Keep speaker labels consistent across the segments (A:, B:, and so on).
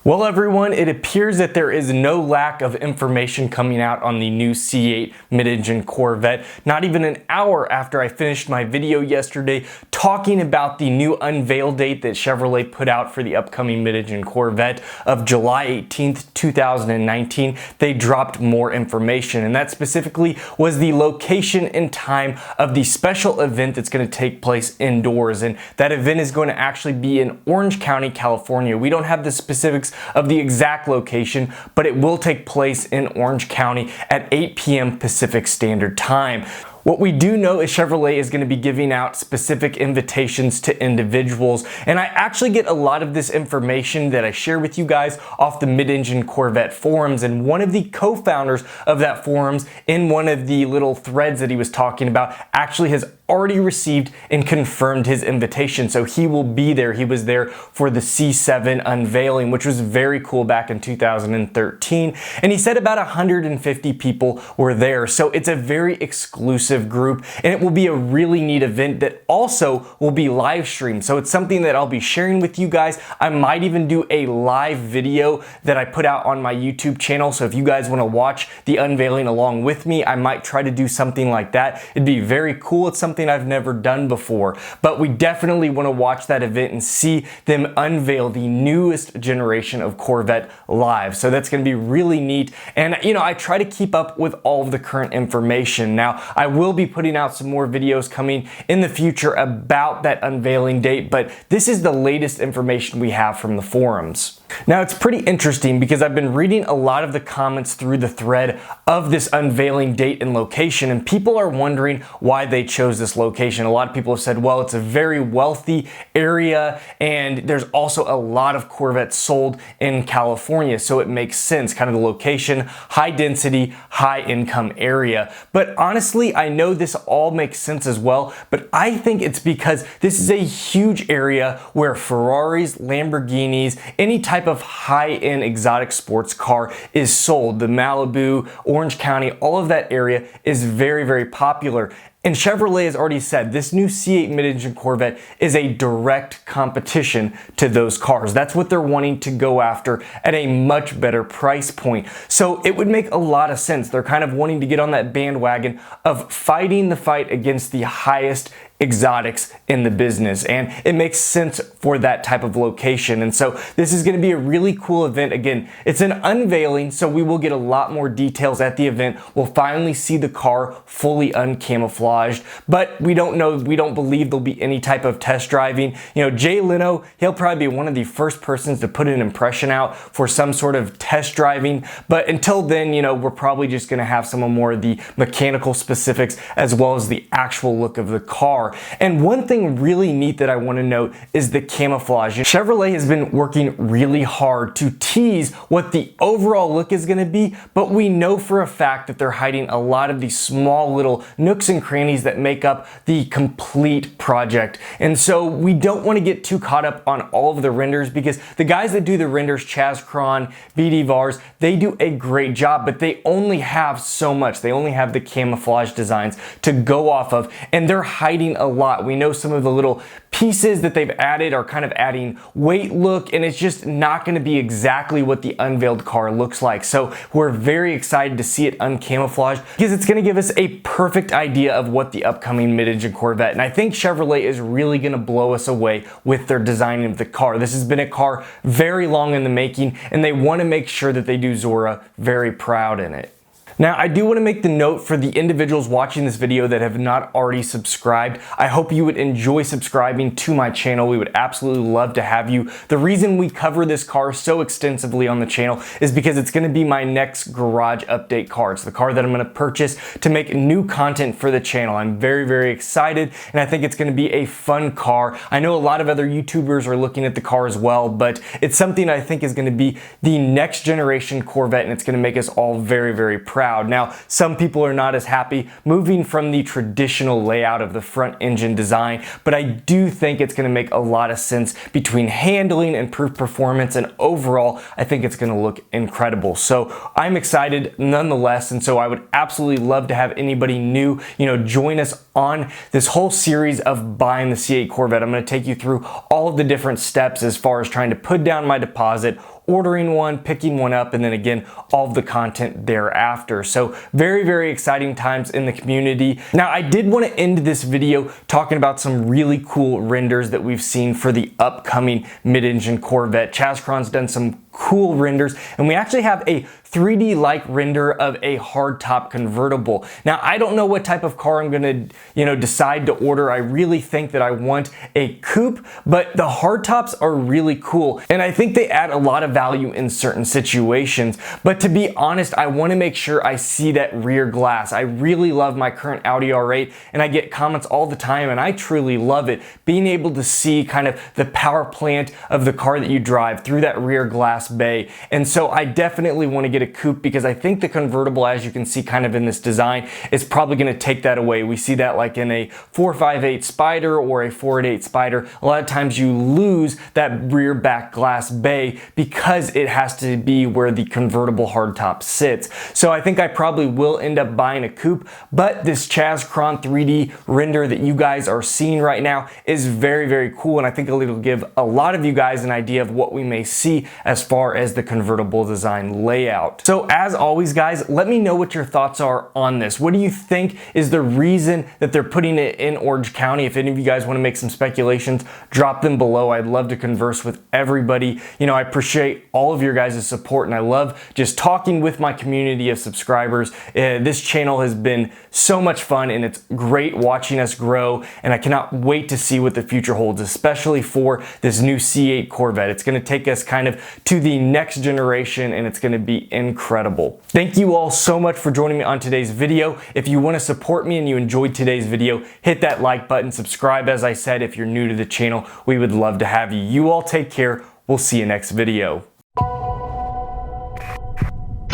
A: Well, everyone, it appears that there is no lack of information coming out on the new C8 mid-engine Corvette, not even an hour after I finished my video yesterday talking about the new unveil date that Chevrolet put out for the upcoming mid-engine Corvette of July 18th, 2019. They dropped more information, and that specifically was the location and time of the special event that's going to take place indoors, and that event is going to actually be in Orange County, California. We don't have the specifics of the exact location, but it will take place in Orange County at 8 p.m. Pacific Standard Time. What we do know is Chevrolet is going to be giving out specific invitations to individuals, and I actually get a lot of this information that I share with you guys off the mid-engine Corvette forums, and one of the co-founders of that forums in one of the little threads that he was talking about actually has already received and confirmed his invitation, so he will be there. He was there for the C7 unveiling, which was very cool back in 2013, and he said about 150 people were there, so it's a very exclusive group, and it will be a really neat event that also will be live streamed. So it's something that I'll be sharing with you guys. I might even do a live video that I put out on my YouTube channel. So if you guys want to watch the unveiling along with me, I might try to do something like that. It'd be very cool. It's something I've never done before, but we definitely want to watch that event and see them unveil the newest generation of Corvette live. So that's going to be really neat. And I try to keep up with all of the current information. Now, I will be putting out some more videos coming in the future about that unveiling date, but this is the latest information we have from the forums. Now, it's pretty interesting because I've been reading a lot of the comments through the thread of this unveiling date and location, and people are wondering why they chose this location. A lot of people have said, well, it's a very wealthy area, and there's also a lot of Corvettes sold in California, so it makes sense, kind of the location, high density, high income area. But honestly, I know this all makes sense as well, but I think it's because this is a huge area where Ferraris, Lamborghinis, any type of high-end exotic sports car is sold. The Malibu, Orange County, all of that area is very, very popular. And Chevrolet has already said this new C8 mid-engine Corvette is a direct competition to those cars. That's what they're wanting to go after at a much better price point. So it would make a lot of sense. They're kind of wanting to get on that bandwagon of fighting the fight against the highest exotics in the business, and it makes sense for that type of location. And so this is going to be a really cool event. Again, it's an unveiling, so we will get a lot more details at the event. We'll finally see the car fully uncamouflaged, but we don't know, we don't believe there'll be any type of test driving. Jay Leno, he'll probably be one of the first persons to put an impression out for some sort of test driving, but until then, we're probably just going to have some more of the mechanical specifics as well as the actual look of the car. And one thing really neat that I want to note is the camouflage. Chevrolet has been working really hard to tease what the overall look is going to be, but we know for a fact that they're hiding a lot of these small little nooks and crannies that make up the complete project. And so we don't want to get too caught up on all of the renders, because the guys that do the renders, Chaz Cron, BD Vars, they do a great job, but they only have so much. They only have the camouflage designs to go off of, and they're hiding a lot. We know some of the little pieces that they've added are kind of adding weight look, and it's just not going to be exactly what the unveiled car looks like. So we're very excited to see it uncamouflaged, because it's going to give us a perfect idea of what the upcoming mid-engine Corvette, and I think Chevrolet is really going to blow us away with their design of the car. This has been a car very long in the making, and they want to make sure that they do Zora very proud in it. Now, I do want to make the note for the individuals watching this video that have not already subscribed. I hope you would enjoy subscribing to my channel. We would absolutely love to have you. The reason we cover this car so extensively on the channel is because it's going to be my next garage update car. It's the car that I'm going to purchase to make new content for the channel. I'm very, very excited, and I think it's going to be a fun car. I know a lot of other YouTubers are looking at the car as well, but it's something I think is going to be the next generation Corvette, and it's going to make us all very, very proud. Now, some people are not as happy moving from the traditional layout of the front engine design, but I do think it's going to make a lot of sense between handling and performance, and overall, I think it's going to look incredible. So I'm excited nonetheless, and so I would absolutely love to have anybody new, join us on this whole series of buying the C8 Corvette. I'm going to take you through all of the different steps as far as trying to put down my deposit, ordering one, picking one up, and then again, all of the content thereafter. So very, very exciting times in the community. Now, I did want to end this video talking about some really cool renders that we've seen for the upcoming mid-engine Corvette. Chazcron's done some cool renders, and we actually have a 3D-like render of a hardtop convertible. Now, I don't know what type of car I'm gonna, decide to order. I really think that I want a coupe, but the hardtops are really cool, and I think they add a lot of value in certain situations. But to be honest, I wanna make sure I see that rear glass. I really love my current Audi R8, and I get comments all the time, and I truly love it. Being able to see kind of the power plant of the car that you drive through that rear glass bay. And so I definitely want to get a coupe because I think the convertible, as you can see kind of in this design, is probably going to take that away. We see that like in a 458 Spider or a 488 Spider. A lot of times you lose that rear back glass bay because it has to be where the convertible hardtop sits. So I think I probably will end up buying a coupe, but this Chazcron 3D render that you guys are seeing right now is very, very cool, and I think it'll give a lot of you guys an idea of what we may see as far as the convertible design layout. So as always, guys, let me know what your thoughts are on this. What do you think is the reason that they're putting it in Orange County? If any of you guys want to make some speculations, drop them below. I'd love to converse with everybody. I appreciate all of your guys' support, and I love just talking with my community of subscribers. This channel has been so much fun, and it's great watching us grow, and I cannot wait to see what the future holds, especially for this new C8 Corvette. It's going to take us kind of to the next generation, and it's going to be incredible. Thank you all so much for joining me on today's video. If you want to support me and you enjoyed today's video, hit that like button, subscribe. As I said, if you're new to the channel, we would love to have you. You all take care. We'll see you next video.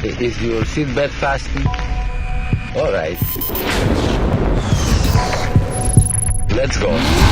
B: Is your seatbelt fastened? All right. Let's go.